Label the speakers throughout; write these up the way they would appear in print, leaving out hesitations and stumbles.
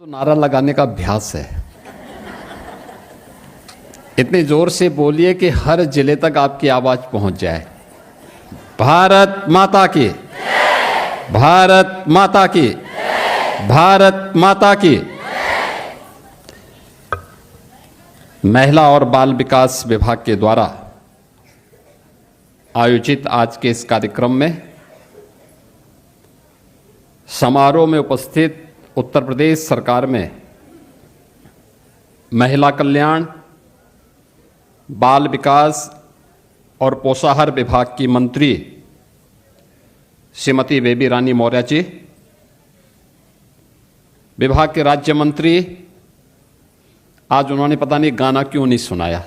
Speaker 1: तो नारा लगाने का अभ्यास है। इतने जोर से बोलिए कि हर जिले तक आपकी आवाज पहुंच जाए। भारत माता की, भारत माता की, भारत माता की। महिला और बाल विकास विभाग के द्वारा आयोजित आज के इस कार्यक्रम में समारोह में उपस्थित उत्तर प्रदेश सरकार में महिला कल्याण, बाल विकास और पोषाहार विभाग की मंत्री श्रीमती बेबी रानी मौर्य जी, विभाग के राज्य मंत्री, आज उन्होंने पता नहीं गाना क्यों नहीं सुनाया,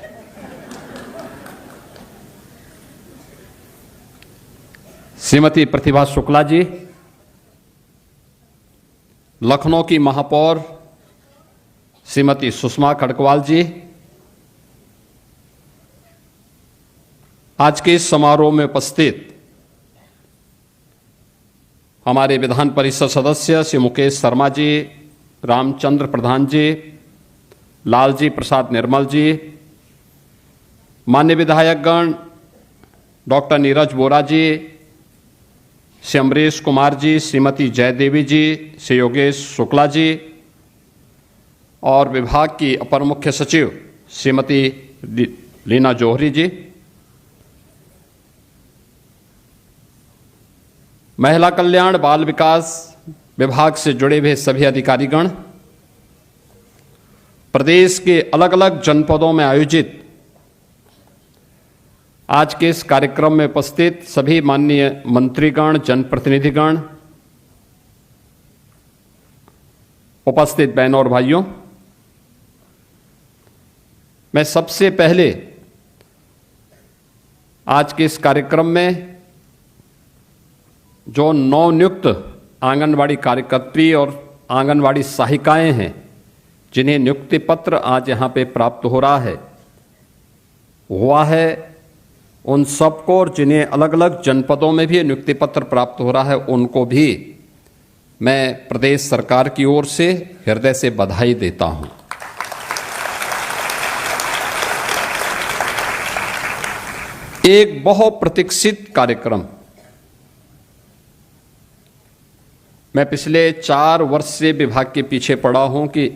Speaker 1: श्रीमती प्रतिभा शुक्ला जी, लखनऊ की महापौर श्रीमती सुषमा खड़गवाल जी, आज के इस समारोह में उपस्थित हमारे विधान परिषद सदस्य श्री मुकेश शर्मा जी, रामचंद्र प्रधान जी, लालजी प्रसाद निर्मल जी, मान्य विधायकगण डॉक्टर नीरज बोरा जी, श्री अमरीश कुमार जी, श्रीमती जयदेवी जी, श्री योगेश शुक्ला जी और विभाग की अपर मुख्य सचिव श्रीमती लीना जौहरी जी, महिला कल्याण बाल विकास विभाग से जुड़े हुए सभी अधिकारीगण, प्रदेश के अलग अलग जनपदों में आयोजित आज के इस कार्यक्रम में उपस्थित सभी माननीय मंत्रीगण, जनप्रतिनिधिगण, उपस्थित बहनों और भाइयों, मैं सबसे पहले आज के इस कार्यक्रम में जो नवनियुक्त आंगनवाड़ी कार्यकर्त्री और आंगनवाड़ी सहायिकाएं हैं, जिन्हें नियुक्ति पत्र आज यहाँ पे प्राप्त हो रहा है, हुआ है, उन सबको और जिन्हें अलग अलग जनपदों में भी नियुक्ति पत्र प्राप्त हो रहा है, उनको भी मैं प्रदेश सरकार की ओर से हृदय से बधाई देता हूं। एक बहुत प्रतीक्षित कार्यक्रम, मैं पिछले 4 वर्ष से विभाग के पीछे पड़ा हूं कि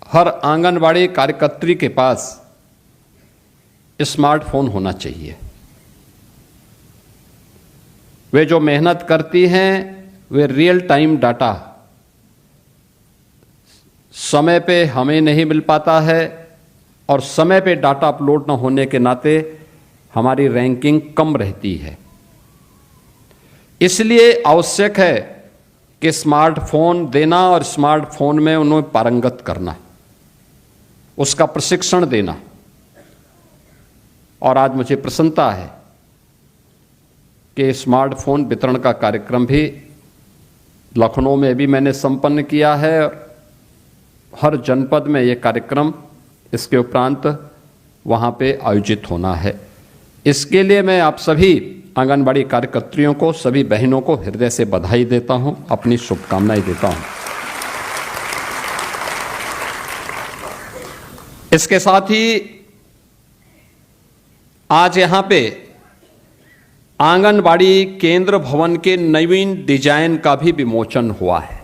Speaker 1: हर आंगनवाड़ी कार्यकर्त्री के पास स्मार्टफोन होना चाहिए। वे जो मेहनत करती हैं वे रियल टाइम डाटा समय पे हमें नहीं मिल पाता है और समय पे डाटा अपलोड न होने के नाते हमारी रैंकिंग कम रहती है। इसलिए आवश्यक है कि स्मार्टफोन देना और स्मार्टफोन में उन्हें पारंगत करना, उसका प्रशिक्षण देना। और आज मुझे प्रसन्नता है कि स्मार्टफोन वितरण का कार्यक्रम भी लखनऊ में भी मैंने संपन्न किया है और हर जनपद में ये कार्यक्रम इसके उपरांत वहाँ पे आयोजित होना है। इसके लिए मैं आप सभी आंगनबाड़ी कार्यकर्त्रियों को, सभी बहनों को हृदय से बधाई देता हूँ, अपनी शुभकामनाएं देता हूँ। इसके साथ ही आज यहाँ पे आंगनबाड़ी केंद्र भवन के नवीन डिजाइन का भी विमोचन हुआ है।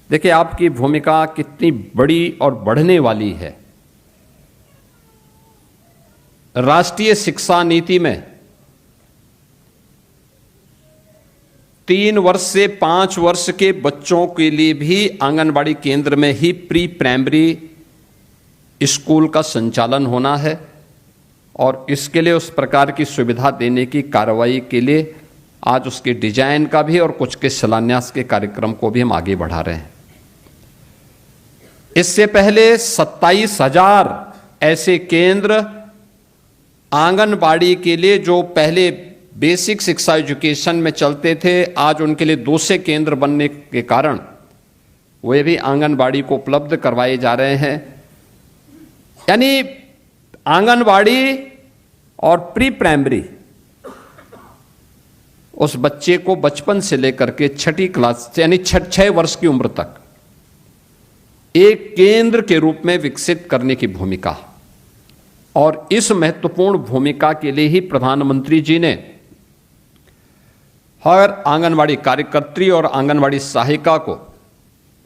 Speaker 1: देखिए आपकी भूमिका कितनी बड़ी और बढ़ने वाली है। राष्ट्रीय शिक्षा नीति में 3 वर्ष से 5 वर्ष के बच्चों के लिए भी आंगनबाड़ी केंद्र में ही प्री प्राइमरी स्कूल का संचालन होना है और इसके लिए उस प्रकार की सुविधा देने की कार्रवाई के लिए आज उसके डिजाइन का भी और कुछ के शिलान्यास के कार्यक्रम को भी हम आगे बढ़ा रहे हैं। इससे पहले 27,000 ऐसे केंद्र आंगनबाड़ी के लिए जो पहले बेसिक शिक्षा एजुकेशन में चलते थे, आज उनके लिए दूसरे केंद्र बनने के कारण वे भी आंगनबाड़ी को उपलब्ध करवाए जा रहे हैं। यानी आंगनबाड़ी और प्री प्राइमरी उस बच्चे को बचपन से लेकर के छठी क्लास यानी 6 वर्ष की उम्र तक एक केंद्र के रूप में विकसित करने की भूमिका, और इस महत्वपूर्ण भूमिका के लिए ही प्रधानमंत्री जी ने हर आंगनवाड़ी कार्यकर्त्री और आंगनवाड़ी सहायिका को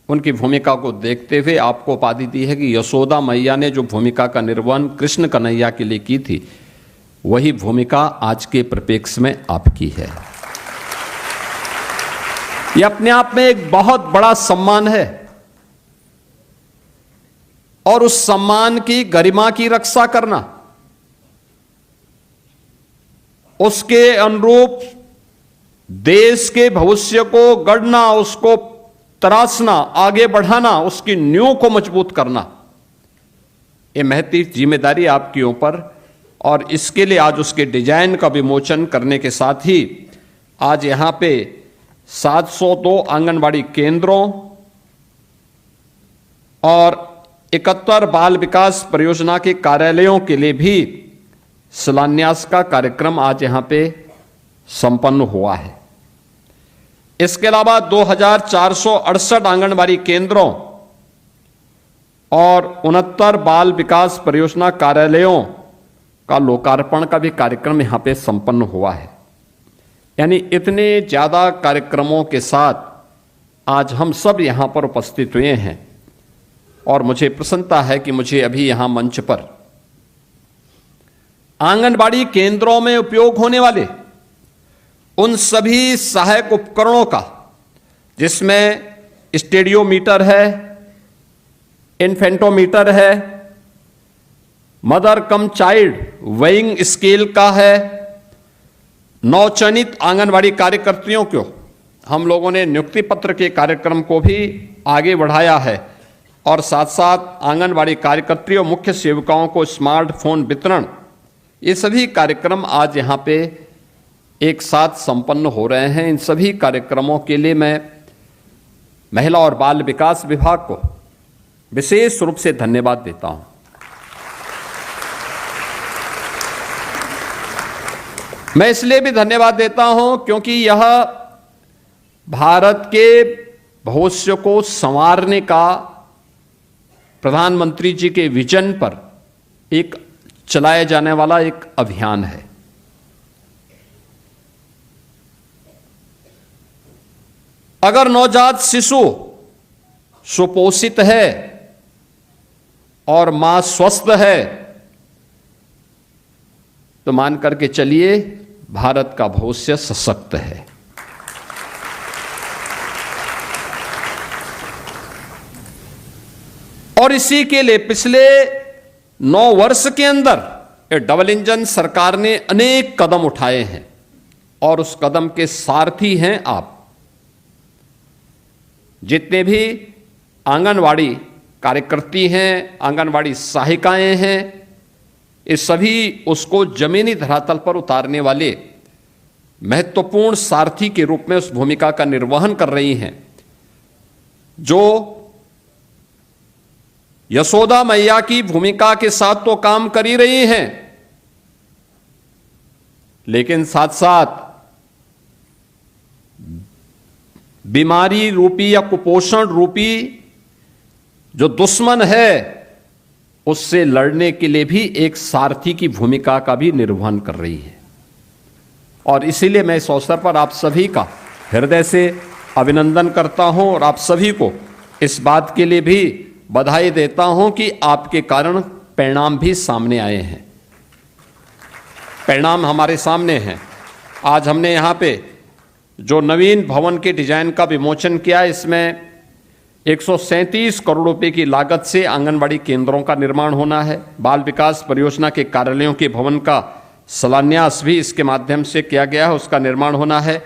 Speaker 1: उनकी भूमिका को देखते हुए आपको उपाधि दी है कि यशोदा मैया ने जो भूमिका का निर्वहन कृष्ण कन्हैया के लिए की थी, वही भूमिका आज के परिप्रेक्ष्य में आपकी है। यह अपने आप में एक बहुत बड़ा सम्मान है, और उस सम्मान की गरिमा की रक्षा करना, उसके अनुरूप देश के भविष्य को गढ़ना, उसको तराशना, आगे बढ़ाना, उसकी नींव को मजबूत करना, ये महती जिम्मेदारी आपके ऊपर, और इसके लिए आज उसके डिजाइन का विमोचन करने के साथ ही आज यहां पे 702 आंगनबाड़ी केंद्रों और 71 बाल विकास परियोजना के कार्यालयों के लिए भी शिलान्यास का कार्यक्रम आज यहां पे संपन्न हुआ है। इसके अलावा 2468 आंगनबाड़ी केंद्रों और 69 बाल विकास परियोजना कार्यालयों का लोकार्पण का भी कार्यक्रम यहां पे संपन्न हुआ है। यानी इतने ज्यादा कार्यक्रमों के साथ आज हम सब यहां पर उपस्थित हुए हैं, और मुझे प्रसन्नता है कि मुझे अभी यहां मंच पर आंगनबाड़ी केंद्रों में उपयोग होने वाले उन सभी सहायक उपकरणों का, जिसमें स्टेडियोमीटर है, इन्फेंटोमीटर है, mother come child weighing scale का है, नवचयनित आंगनबाड़ी कार्यकर्तियों को हम लोगों ने नियुक्ति पत्र के कार्यक्रम को भी आगे बढ़ाया है, और साथ साथ आंगनबाड़ी कार्यकर्त्री और मुख्य सेविकाओं को स्मार्टफोन वितरण, ये सभी कार्यक्रम आज यहां पे एक साथ संपन्न हो रहे हैं। इन सभी कार्यक्रमों के लिए मैं महिला और बाल विकास विभाग को विशेष रूप से धन्यवाद देता हूं। मैं इसलिए भी धन्यवाद देता हूं क्योंकि यह भारत के भविष्य को संवारने का प्रधानमंत्री जी के विजन पर एक चलाया जाने वाला एक अभियान है। अगर नवजात शिशु सुपोषित है और मां स्वस्थ है, तो मान करके चलिए भारत का भविष्य सशक्त है। और इसी के लिए पिछले 9 वर्ष के अंदर डबल इंजन सरकार ने अनेक कदम उठाए हैं, और उस कदम के सारथी हैं आप। जितने भी आंगनवाड़ी कार्यकर्ती हैं, आंगनवाड़ी सहायिकाएं हैं, ये सभी उसको जमीनी धरातल पर उतारने वाले महत्वपूर्ण सारथी के रूप में उस भूमिका का निर्वहन कर रही हैं, जो यशोदा मैया की भूमिका के साथ तो काम कर ही रही हैं, लेकिन साथ साथ बीमारी रूपी या कुपोषण रूपी जो दुश्मन है, उससे लड़ने के लिए भी एक सारथी की भूमिका का भी निर्वहन कर रही है। और इसीलिए मैं इस अवसर पर आप सभी का हृदय से अभिनंदन करता हूं, और आप सभी को इस बात के लिए भी बधाई देता हूं कि आपके कारण परिणाम भी सामने आए हैं। परिणाम हमारे सामने हैं। आज हमने यहाँ पे जो नवीन भवन के डिजाइन का विमोचन किया, इसमें 137 करोड़ रुपए की लागत से आंगनबाड़ी केंद्रों का निर्माण होना है। बाल विकास परियोजना के कार्यालयों के भवन का शिलान्यास भी इसके माध्यम से किया गया है, उसका निर्माण होना है।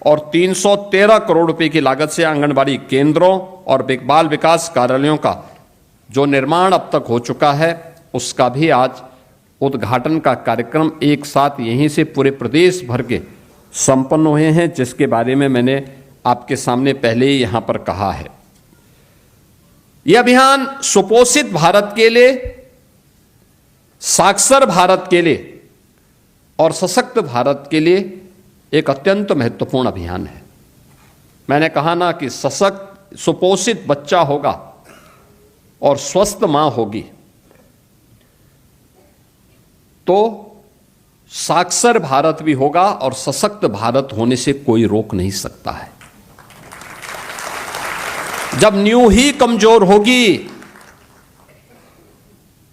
Speaker 1: और 313 करोड़ रुपए की लागत से आंगनबाड़ी केंद्रों और बाल विकास कार्यालयों का जो निर्माण अब तक हो चुका है, उसका भी आज उद्घाटन का कार्यक्रम एक साथ यहीं से पूरे प्रदेश भर के संपन्न हुए हैं, जिसके बारे में मैंने आपके सामने पहले ही यहां पर कहा है। यह अभियान सुपोषित भारत के लिए, साक्षर भारत के लिए और सशक्त भारत के लिए एक अत्यंत महत्वपूर्ण अभियान है। मैंने कहा ना कि सशक्त सुपोषित बच्चा होगा और स्वस्थ मां होगी तो साक्षर भारत भी होगा और सशक्त भारत होने से कोई रोक नहीं सकता है। जब नींव ही कमजोर होगी,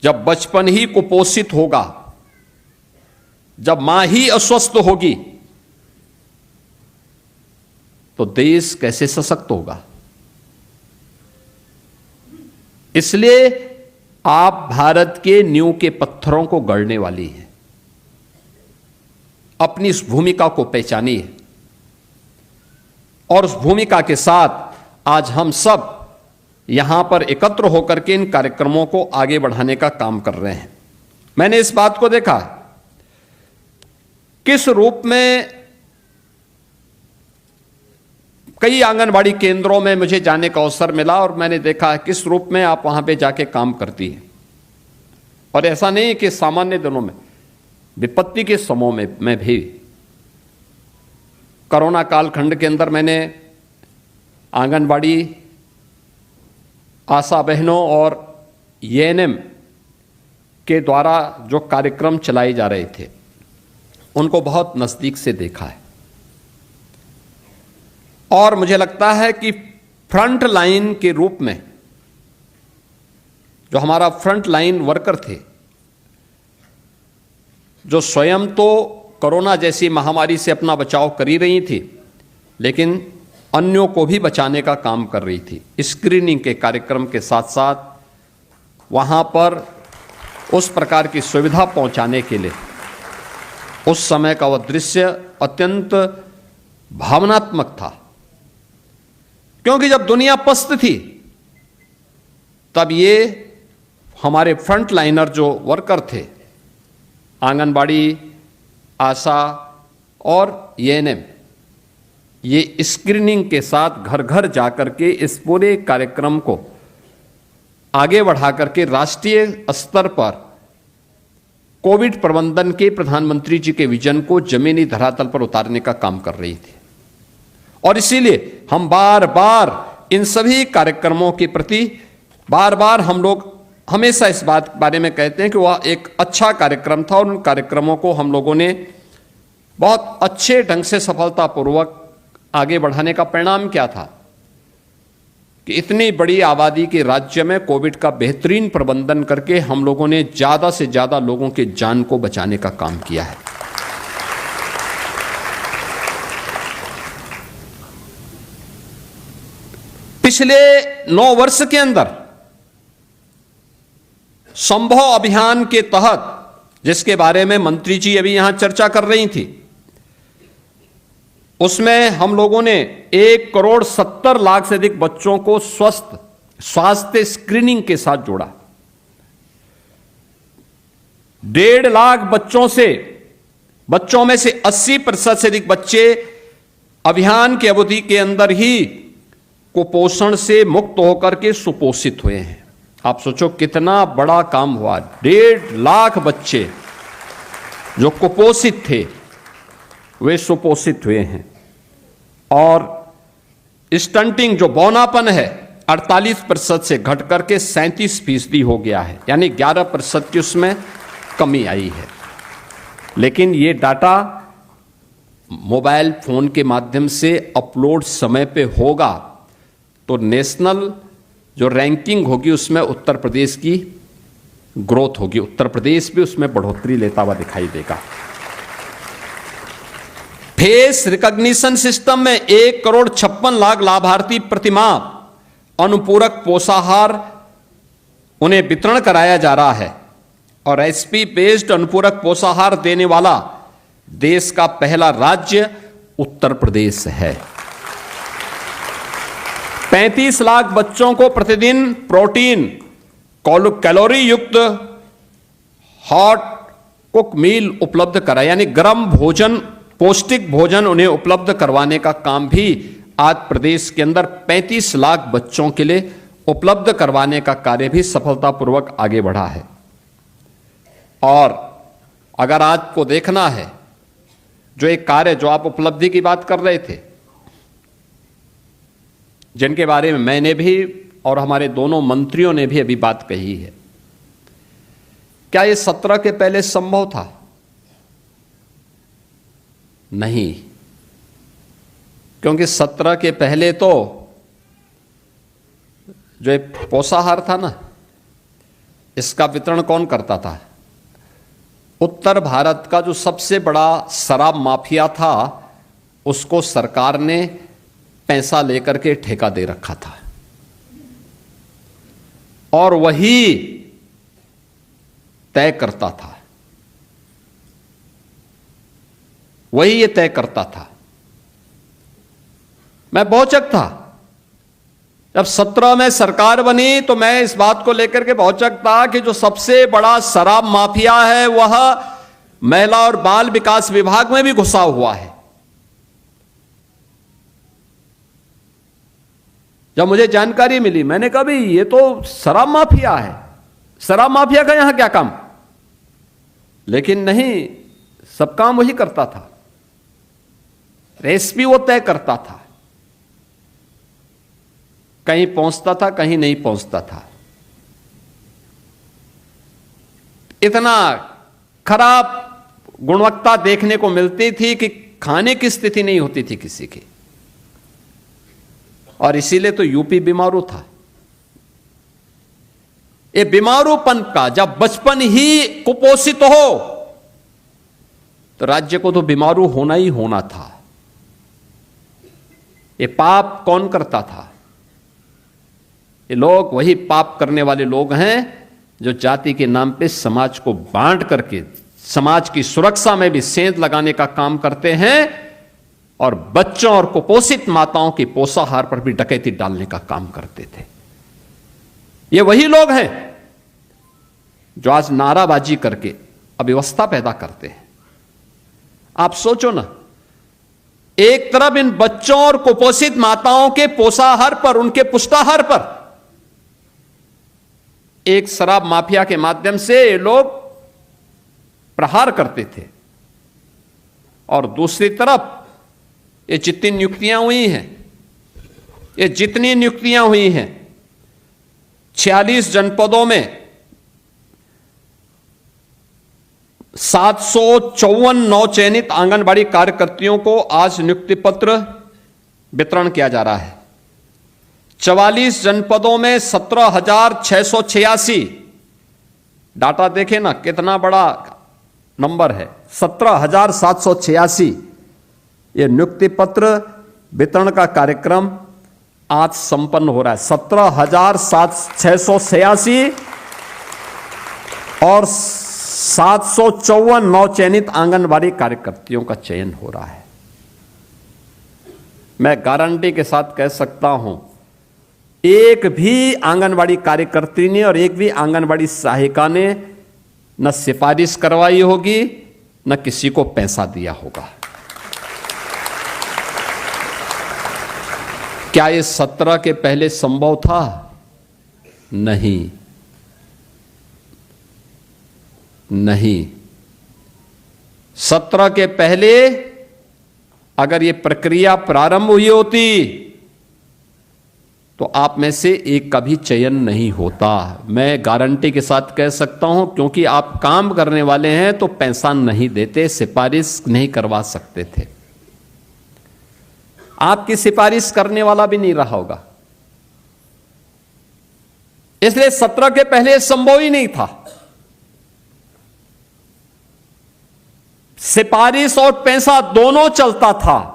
Speaker 1: जब बचपन ही कुपोषित होगा, जब मां ही अस्वस्थ होगी तो देश कैसे सशक्त होगा। इसलिए आप भारत के नींव के पत्थरों को गढ़ने वाली हैं। अपनी इस भूमिका को पहचानिए और उस भूमिका के साथ आज हम सब यहां पर एकत्र होकर के इन कार्यक्रमों को आगे बढ़ाने का काम कर रहे हैं। मैंने इस बात को देखा किस रूप में कई आंगनबाड़ी केंद्रों में मुझे जाने का अवसर मिला और मैंने देखा किस रूप में आप वहां पे जाके काम करती हैं। और ऐसा नहीं कि सामान्य दिनों में, विपत्ति के समय में भी, कोरोना कालखंड के अंदर मैंने आंगनबाड़ी आशा बहनों और एएनएम के द्वारा जो कार्यक्रम चलाए जा रहे थे उनको बहुत नजदीक से देखा है। और मुझे लगता है कि फ्रंट लाइन के रूप में जो हमारा फ्रंट लाइन वर्कर थे, जो स्वयं तो कोरोना जैसी महामारी से अपना बचाव कर ही रही थी लेकिन अन्यों को भी बचाने का काम कर रही थी, स्क्रीनिंग के कार्यक्रम के साथ साथ वहां पर उस प्रकार की सुविधा पहुंचाने के लिए उस समय का वह दृश्य अत्यंत भावनात्मक था। क्योंकि जब दुनिया पस्त थी तब ये हमारे फ्रंट लाइनर जो वर्कर थे, आंगनबाड़ी आशा और एएनएम, ये स्क्रीनिंग के साथ घर घर जाकर के इस पूरे कार्यक्रम को आगे बढ़ा करके राष्ट्रीय स्तर पर कोविड प्रबंधन के प्रधानमंत्री जी के विजन को जमीनी धरातल पर उतारने का काम कर रही थी। और इसीलिए हम बार बार इन सभी कार्यक्रमों के प्रति बार बार हम लोग हमेशा इस बात के बारे में कहते हैं कि वह एक अच्छा कार्यक्रम था और उन कार्यक्रमों को हम लोगों ने बहुत अच्छे ढंग से सफलतापूर्वक आगे बढ़ाने का परिणाम क्या था कि इतनी बड़ी आबादी के राज्य में कोविड का बेहतरीन प्रबंधन करके हम लोगों ने ज्यादा से ज्यादा लोगों के जान को बचाने का काम किया है। पिछले 9 वर्ष के अंदर संभव अभियान के तहत, जिसके बारे में मंत्री जी अभी यहां चर्चा कर रही थी, उसमें हम लोगों ने 1,70,00,000 से अधिक बच्चों को स्वास्थ्य स्क्रीनिंग के साथ जोड़ा। 1.5 लाख बच्चों में से 80% से अधिक बच्चे अभियान की अवधि के अंदर ही कुपोषण से मुक्त होकर के सुपोषित हुए हैं। आप सोचो कितना बड़ा काम हुआ। 1.5 लाख बच्चे जो कुपोषित थे वे सुपोषित हुए हैं। और स्टंटिंग जो बौनापन है 48% से घट करके 37% हो गया है, यानी 11% की उसमें कमी आई है। लेकिन ये डाटा मोबाइल फोन के माध्यम से अपलोड समय पे होगा तो नेशनल जो रैंकिंग होगी उसमें उत्तर प्रदेश की ग्रोथ होगी, उत्तर प्रदेश भी उसमें बढ़ोतरी लेता हुआ दिखाई देगा। फेस रिकॉग्निशन सिस्टम में 1,56,00,000 लाभार्थी प्रतिमाह अनुपूरक पोषाहार उन्हें वितरण कराया जा रहा है और एसपी बेस्ड अनुपूरक पोषाहार देने वाला देश का पहला राज्य उत्तर प्रदेश है। 35 लाख बच्चों को प्रतिदिन प्रोटीन कैलोरी युक्त हॉट कुक मील उपलब्ध करा, यानी गर्म भोजन, पौष्टिक भोजन उन्हें उपलब्ध करवाने का काम भी आज प्रदेश के अंदर 35 लाख बच्चों के लिए उपलब्ध करवाने का कार्य भी सफलतापूर्वक आगे बढ़ा है। और अगर आज को देखना है, जो एक कार्य, जो आप उपलब्धि की बात कर रहे थे, जिनके बारे में मैंने भी और हमारे दोनों मंत्रियों ने भी अभी बात कही है, क्या ये 17 के पहले संभव था? नहीं, क्योंकि 17 के पहले तो जो एक पोषाहार था ना, इसका वितरण कौन करता था? उत्तर भारत का जो सबसे बड़ा शराब माफिया था, उसको सरकार ने पैसा लेकर के ठेका दे रखा था, और वही तय करता था, वही ये तय करता था। मैं बहुचक था जब 17 में सरकार बनी, तो मैं इस बात को लेकर के बहुचक था कि जो सबसे बड़ा शराब माफिया है वह महिला और बाल विकास विभाग में भी घुसा हुआ है। जब मुझे जानकारी मिली, मैंने कहा भाई ये तो शराब माफिया है, शराब माफिया का यहां क्या काम? लेकिन नहीं, सब काम वही करता था, रेसिपी वो तय करता था, कहीं पहुंचता था कहीं नहीं पहुंचता था। इतना खराब गुणवत्ता देखने को मिलती थी कि खाने की स्थिति नहीं होती थी किसी की, और इसीलिए तो यूपी बीमारू था। ये बीमारूपन का जब बचपन ही कुपोषित हो तो राज्य को तो बीमारू होना ही होना था। ये पाप कौन करता था? ये लोग, वही पाप करने वाले लोग हैं जो जाति के नाम पे समाज को बांट करके समाज की सुरक्षा में भी सेंध लगाने का काम करते हैं, और बच्चों और कुपोषित माताओं की पोषाहार पर भी डकैती डालने का काम करते थे। ये वही लोग हैं जो आज नाराबाजी करके अव्यवस्था पैदा करते हैं। आप सोचो ना, एक तरफ इन बच्चों और कुपोषित माताओं के पोषाहार पर, उनके पुष्टाहार पर एक शराब माफिया के माध्यम से ये लोग प्रहार करते थे, और दूसरी तरफ ये जितनी नियुक्तियां हुई हैं, ये जितनी नियुक्तियां हुई हैं, 46 जनपदों में 754 नवचयनित आंगनबाड़ी कार्यकर्तियों को आज नियुक्ति पत्र वितरण किया जा रहा है। 44 जनपदों में 17,686, डाटा देखें ना कितना बड़ा नंबर है, 17,786 ये नियुक्ति पत्र वितरण का कार्यक्रम आज संपन्न हो रहा है। 17,686 और 754 नवचयनित आंगनबाड़ी कार्यकर्तियों का चयन हो रहा है। मैं गारंटी के साथ कह सकता हूं, एक भी आंगनबाड़ी कार्यकर्ती ने और एक भी आंगनबाड़ी सहायिका ने न सिफारिश करवाई होगी, न किसी को पैसा दिया होगा। क्या ये 17 के पहले संभव था? नहीं, नहीं। 17 के पहले अगर ये प्रक्रिया प्रारंभ हुई होती तो आप में से एक का भी चयन नहीं होता। मैं गारंटी के साथ कह सकता हूं, क्योंकि आप काम करने वाले हैं तो पैसा नहीं देते, सिफारिश नहीं करवा सकते थे। आपकी सिफारिश करने वाला भी नहीं रहा होगा, इसलिए 17 के पहले संभव ही नहीं था। सिफारिश और पैसा दोनों चलता था,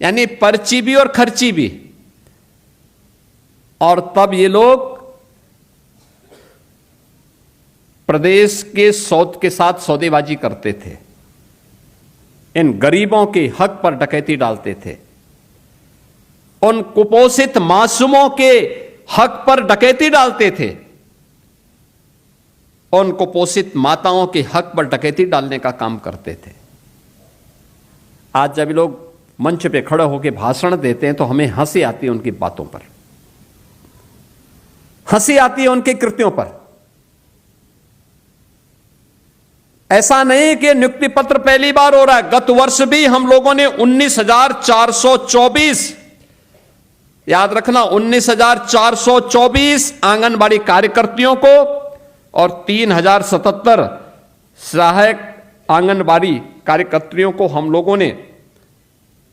Speaker 1: यानी पर्ची भी और खर्ची भी। और तब ये लोग प्रदेश के सौद के साथ सौदेबाजी करते थे, इन गरीबों के हक पर डकैती डालते थे, उन कुपोषित मासूमों के हक पर डकैती डालते थे, उन कुपोषित माताओं के हक पर डकैती डालने का काम करते थे। आज जब लोग मंच पे खड़े होकर भाषण देते हैं तो हमें हंसी आती है उनकी बातों पर, हंसी आती है उनके कृत्यों पर। ऐसा नहीं कि नियुक्ति पत्र पहली बार हो रहा है, गत वर्ष भी हम लोगों ने 19,424, याद रखना 19,424 आंगनबाड़ी कार्यकर्तियों को और 3,077 सहायक आंगनबाड़ी कार्यकर्तियों को हम लोगों ने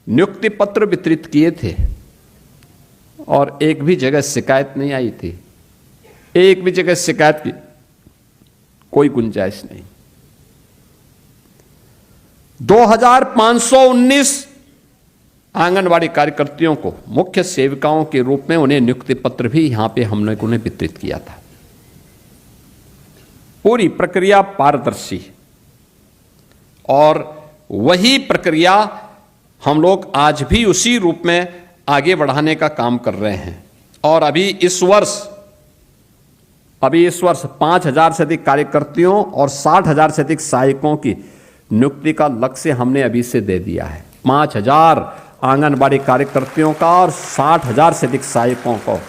Speaker 1: नियुक्ति पत्र वितरित किए थे और एक भी जगह शिकायत नहीं आई थी। एक भी जगह शिकायत की कोई गुंजाइश नहीं। 2,519 आंगनबाड़ी कार्यकर्तियों को मुख्य सेविकाओं के रूप में उन्हें नियुक्ति पत्र भी यहां पे हमने उन्हें वितरित किया था। पूरी प्रक्रिया पारदर्शी और वही प्रक्रिया हम लोग आज भी उसी रूप में आगे बढ़ाने का काम कर रहे हैं। और अभी इस वर्ष 5,000 से अधिक कार्यकर्तियों और 60,000 से अधिक सहायकों की नियुक्ति का लक्ष्य हमने अभी से दे दिया है। 5,000 आंगनबाड़ी कार्यकर्तियों का और 60,000 से अधिक सहायकों को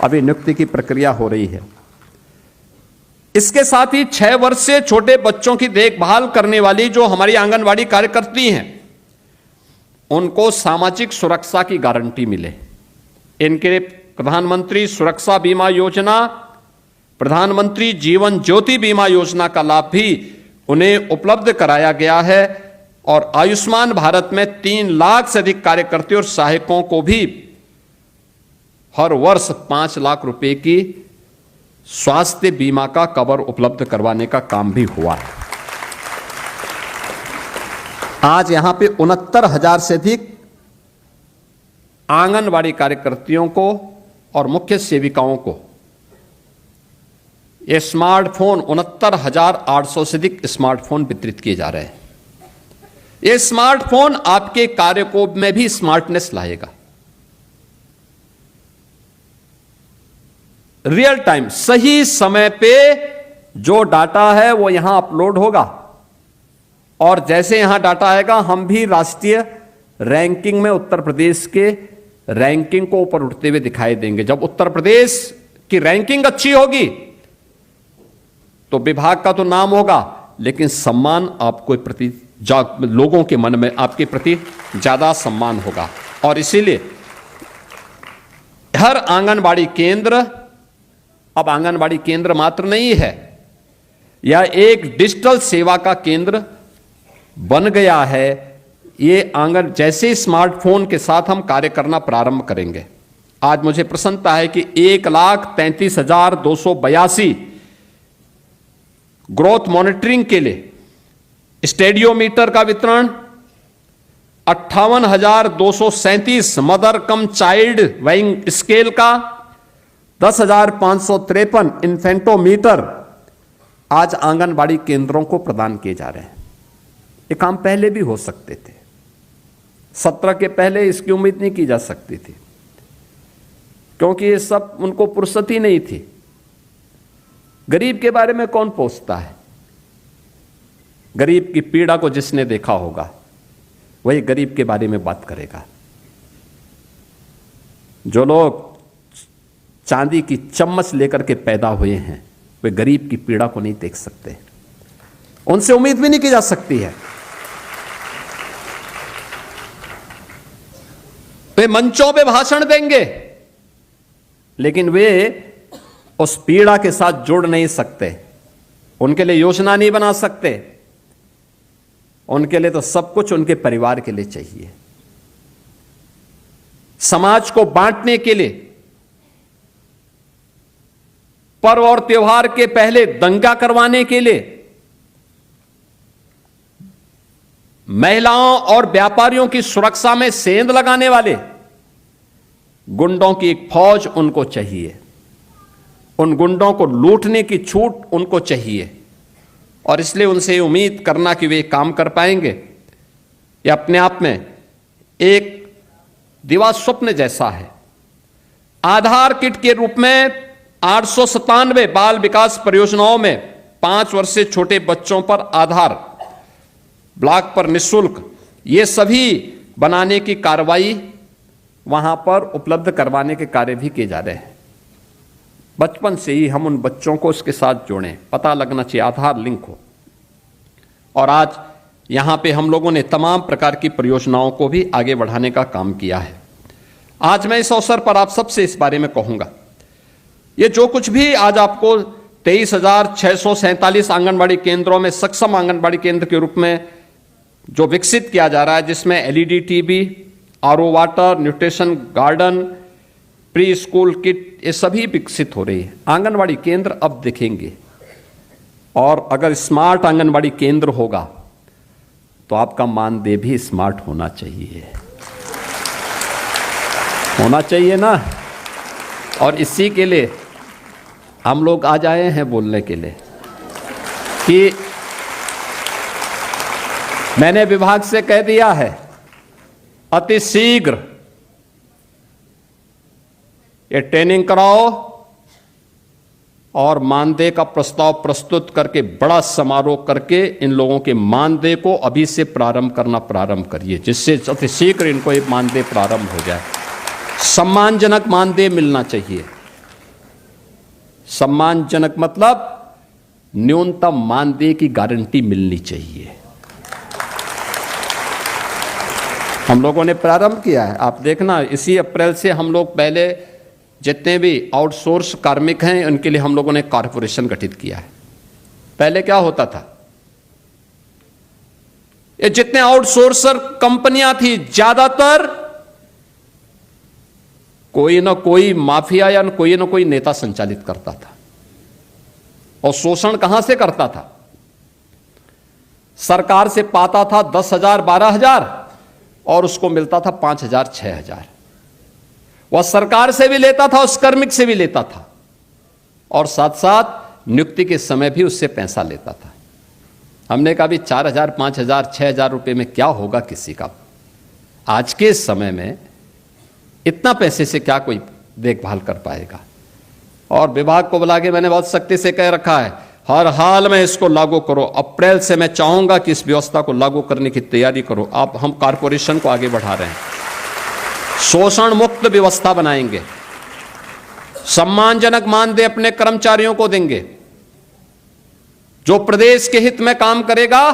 Speaker 1: अभी नियुक्ति की प्रक्रिया हो रही है। इसके साथ ही 6 वर्ष से छोटे बच्चों की देखभाल करने वाली जो हमारी आंगनबाड़ी कार्यकर्ती हैं, उनको सामाजिक सुरक्षा की गारंटी मिले। इनके प्रधानमंत्री सुरक्षा बीमा योजना, प्रधानमंत्री जीवन ज्योति बीमा योजना का लाभ भी उन्हें उपलब्ध कराया गया है और आयुष्मान भारत में 3 लाख से अधिक कार्यकर्ता और सहायकों को भी हर वर्ष 5 लाख रुपए की स्वास्थ्य बीमा का कवर उपलब्ध करवाने का काम भी हुआ है। आज यहां पे 69,000 से अधिक आंगनबाड़ी कार्यकर्तियों को और मुख्य सेविकाओं को ये स्मार्टफोन 69,800 से अधिक स्मार्टफोन वितरित किए जा रहे हैं। ये स्मार्टफोन आपके कार्य को में भी स्मार्टनेस लाएगा। रियल टाइम सही समय पे जो डाटा है वो यहां अपलोड होगा और जैसे यहां डाटा आएगा हम भी राष्ट्रीय रैंकिंग में उत्तर प्रदेश के रैंकिंग को ऊपर उठते हुए दिखाई देंगे। जब उत्तर प्रदेश की रैंकिंग अच्छी होगी तो विभाग का तो नाम होगा, लेकिन सम्मान आपको प्रति लोगों के मन में आपके प्रति ज्यादा सम्मान होगा। और इसीलिए हर आंगनबाड़ी केंद्र अब आंगनबाड़ी केंद्र मात्र नहीं है, यह एक डिजिटल सेवा का केंद्र बन गया है। ये आंगन जैसे स्मार्टफोन के साथ हम कार्य करना प्रारंभ करेंगे। आज मुझे प्रसन्नता है कि 1,33,282 ग्रोथ मॉनिटरिंग के लिए स्टेडियोमीटर का वितरण, 58,237 mother come child weighing scale का, 10,553 इन्फेंटोमीटर आज आंगनबाड़ी केंद्रों को प्रदान किए जा रहे हैं। ये काम पहले भी हो सकते थे, 17 के पहले इसकी उम्मीद नहीं की जा सकती थी क्योंकि ये सब उनको फुर्सत ही नहीं थी। गरीब के बारे में कौन पूछता है? गरीब की पीड़ा को जिसने देखा होगा वही गरीब के बारे में बात करेगा। जो लोग चांदी की चम्मच लेकर के पैदा हुए हैं वे गरीब की पीड़ा को नहीं देख सकते, उनसे उम्मीद भी नहीं की जा सकती है। वे मंचों पे भाषण देंगे लेकिन वे उस पीड़ा के साथ जुड़ नहीं सकते, उनके लिए योजना नहीं बना सकते। उनके लिए तो सब कुछ उनके परिवार के लिए चाहिए। समाज को बांटने के लिए पर्व और त्योहार के पहले दंगा करवाने के लिए महिलाओं और व्यापारियों की सुरक्षा में सेंध लगाने वाले गुंडों की एक फौज उनको चाहिए। उन गुंडों को लूटने की छूट उनको चाहिए और इसलिए उनसे उम्मीद करना कि वे काम कर पाएंगे यह अपने आप में एक दिवा स्वप्न जैसा है। आधार किट के रूप में 897 बाल विकास परियोजनाओं में 5 वर्ष से छोटे बच्चों पर आधार ब्लॉक पर निःशुल्क ये सभी बनाने की कार्रवाई वहां पर उपलब्ध करवाने के कार्य भी किए जा रहे हैं। बचपन से ही हम उन बच्चों को इसके साथ जोड़ें, पता लगना चाहिए, आधार लिंक हो। और आज यहां पे हम लोगों ने तमाम प्रकार की परियोजनाओं को भी आगे बढ़ाने का काम किया है। आज मैं इस अवसर पर आप सबसे इस बारे में कहूंगा, ये जो कुछ भी आज आपको 23,647 आंगनबाड़ी केंद्रों में सक्षम आंगनबाड़ी केंद्र के रूप में जो विकसित किया जा रहा है, जिसमें LED TV, RO water, nutrition garden, pre school kit, ये सभी विकसित हो रही है। आंगनबाड़ी केंद्र अब दिखेंगे, और अगर स्मार्ट आंगनबाड़ी केंद्र होगा तो आपका मानदेय भी स्मार्ट होना चाहिए, होना चाहिए ना। और इसी के लिए हम लोग आज आए हैं बोलने के लिए कि मैंने विभाग से कह दिया है, अति शीघ्र ये ट्रेनिंग कराओ और मानदेय का प्रस्ताव प्रस्तुत करके बड़ा समारोह करके इन लोगों के मानदेय को अभी से प्रारंभ करना प्रारंभ करिए, जिससे अति शीघ्र इनको ये मानदेय प्रारंभ हो जाए। सम्मानजनक मानदेय मिलना चाहिए। सम्मानजनक मतलब न्यूनतम मानदेय की गारंटी मिलनी चाहिए। हम लोगों ने प्रारंभ किया है, आप देखना, इसी अप्रैल से हम लोग पहले जितने भी आउटसोर्स कार्मिक हैं उनके लिए हम लोगों ने कॉर्पोरेशन गठित किया है। पहले क्या होता था, ये जितने आउटसोर्सर कंपनियां थी ज्यादातर कोई ना कोई माफिया या कोई ना कोई नेता संचालित करता था। और शोषण कहां से करता था? सरकार से पाता था 10,000 12,000 और उसको मिलता था 5,000 6,000। वह सरकार से भी लेता था, उस कार्मिक से भी लेता था, और साथ साथ नियुक्ति के समय भी उससे पैसा लेता था। हमने कहा भी 4,000 5,000 6,000 रुपए में क्या होगा किसी का? आज के समय में इतना पैसे से क्या कोई देखभाल कर पाएगा? और विभाग को बुला के मैंने बहुत सख्ती से कह रखा है, हर हाल में इसको लागू करो। अप्रैल से मैं चाहूंगा कि इस व्यवस्था को लागू करने की तैयारी करो। आप, हम कॉर्पोरेशन को आगे बढ़ा रहे हैं, शोषण मुक्त व्यवस्था बनाएंगे, सम्मानजनक मानदेय अपने कर्मचारियों को देंगे। जो प्रदेश के हित में काम करेगा,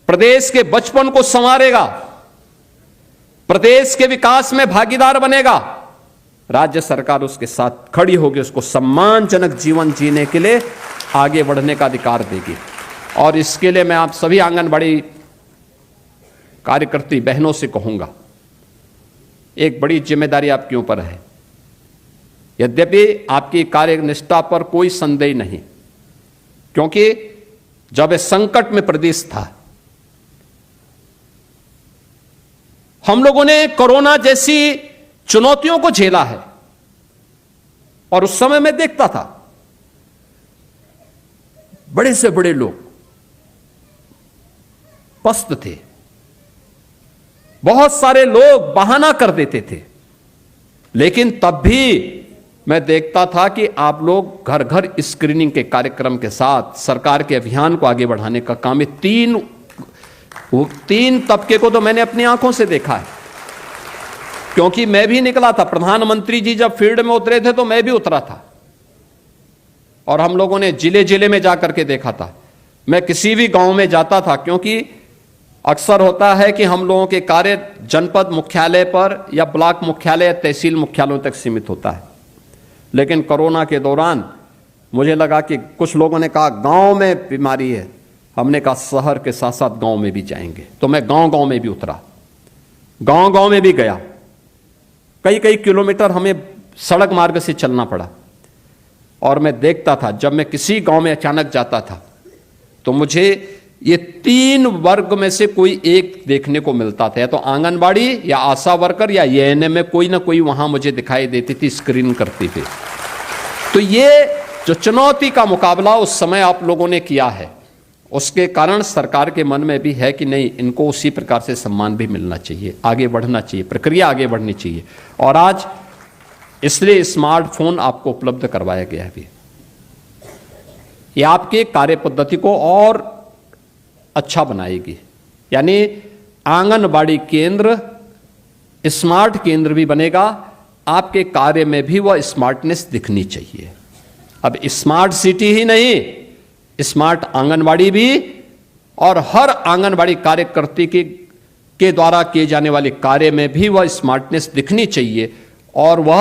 Speaker 1: प्रदेश के बचपन को संवारेगा, प्रदेश के विकास में भागीदार बनेगा, राज्य सरकार उसके साथ खड़ी होगी, उसको सम्मानजनक जीवन जीने के लिए आगे बढ़ने का अधिकार देगी। और इसके लिए मैं आप सभी आंगनबाड़ी कार्यकर्ती बहनों से कहूंगा, एक बड़ी जिम्मेदारी आपके ऊपर है। यद्यपि आपकी कार्यनिष्ठा पर कोई संदेह नहीं, क्योंकि जब इस संकट में प्रदेश था, हम लोगों ने कोरोना जैसी चुनौतियों को झेला है। और उस समय मैं देखता था बड़े से बड़े लोग पस्त थे, बहुत सारे लोग बहाना कर देते थे, लेकिन तब भी मैं देखता था कि आप लोग घर घर स्क्रीनिंग के कार्यक्रम के साथ सरकार के अभियान को आगे बढ़ाने का काम, तीन तबके को तो मैंने अपनी आंखों से देखा है, क्योंकि मैं भी निकला था। प्रधानमंत्री जी जब फील्ड में उतरे थे तो मैं भी उतरा था, और हम लोगों ने जिले जिले में जाकर के देखा था। मैं किसी भी गांव में जाता था, क्योंकि अक्सर होता है कि हम लोगों के कार्य जनपद मुख्यालय पर या ब्लॉक मुख्यालय या तहसील मुख्यालयों तक सीमित होता है। लेकिन कोरोना के दौरान मुझे लगा कि कुछ लोगों ने कहा गांव में बीमारी है, हमने कहा शहर के साथ साथ गांव में भी जाएंगे। तो मैं गांव गांव में भी उतरा, गांव गांव में भी गया, कई कई किलोमीटर हमें सड़क मार्ग से चलना पड़ा। और मैं देखता था, जब मैं किसी गांव में अचानक जाता था तो मुझे ये 3 वर्ग में से कोई एक देखने को मिलता था, या तो आंगनबाड़ी या आशा वर्कर या एएनएम में कोई ना कोई वहां मुझे दिखाई देती थी, स्क्रीन करती थी। तो ये जो चुनौती का मुकाबला उस समय आप लोगों ने किया है, उसके कारण सरकार के मन में भी है कि नहीं, इनको उसी प्रकार से सम्मान भी मिलना चाहिए, आगे बढ़ना चाहिए, प्रक्रिया आगे बढ़नी चाहिए। और आज इसलिए स्मार्टफोन आपको उपलब्ध करवाया गया है। ये आपके कार्य पद्धति को और अच्छा बनाएगी, यानी आंगनबाड़ी केंद्र स्मार्ट केंद्र भी बनेगा, आपके कार्य में भी वह स्मार्टनेस दिखनी चाहिए। अब स्मार्ट सिटी ही नहीं, स्मार्ट आंगनबाड़ी भी और हर आंगनबाड़ी कार्यकर्ती के द्वारा किए जाने वाले कार्य में भी वह स्मार्टनेस दिखनी चाहिए, और वह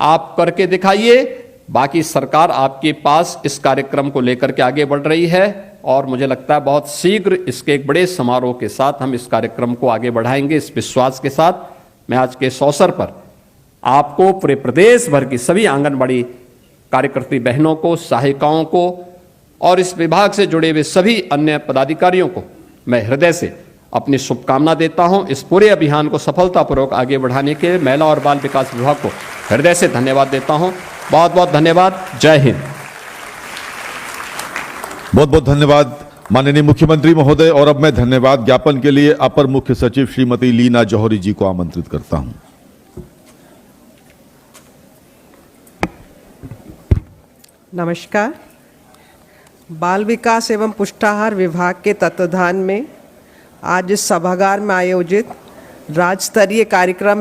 Speaker 1: आप करके दिखाइए। बाकी सरकार आपके पास इस कार्यक्रम को लेकर के आगे बढ़ रही है, और मुझे लगता है बहुत शीघ्र इसके एक बड़े समारोह के साथ हम इस कार्यक्रम को आगे बढ़ाएंगे। इस विश्वास के साथ मैं आज के इस अवसर पर आपको, पूरे प्रदेश भर की सभी आंगनबाड़ी कार्यकर्ती बहनों को, सहायिकाओं को और इस विभाग से जुड़े हुए सभी अन्य पदाधिकारियों को मैं हृदय से अपनी शुभकामना देता हूं। इस पूरे अभियान को सफलतापूर्वक आगे बढ़ाने के लिए महिला और बाल विकास विभाग को हृदय से धन्यवाद देता हूं। बहुत बहुत धन्यवाद। जय हिंद।
Speaker 2: बहुत बहुत धन्यवाद माननीय मुख्यमंत्री महोदय। और अब मैं धन्यवाद ज्ञापन के लिए अपर मुख्य सचिव श्रीमती लीना जौहरी जी को आमंत्रित करता हूं।
Speaker 3: नमस्कार। बाल विकास एवं पुष्टाहार विभाग के तत्वाधान में आज इस सभागार में आयोजित राज्य स्तरीय कार्यक्रम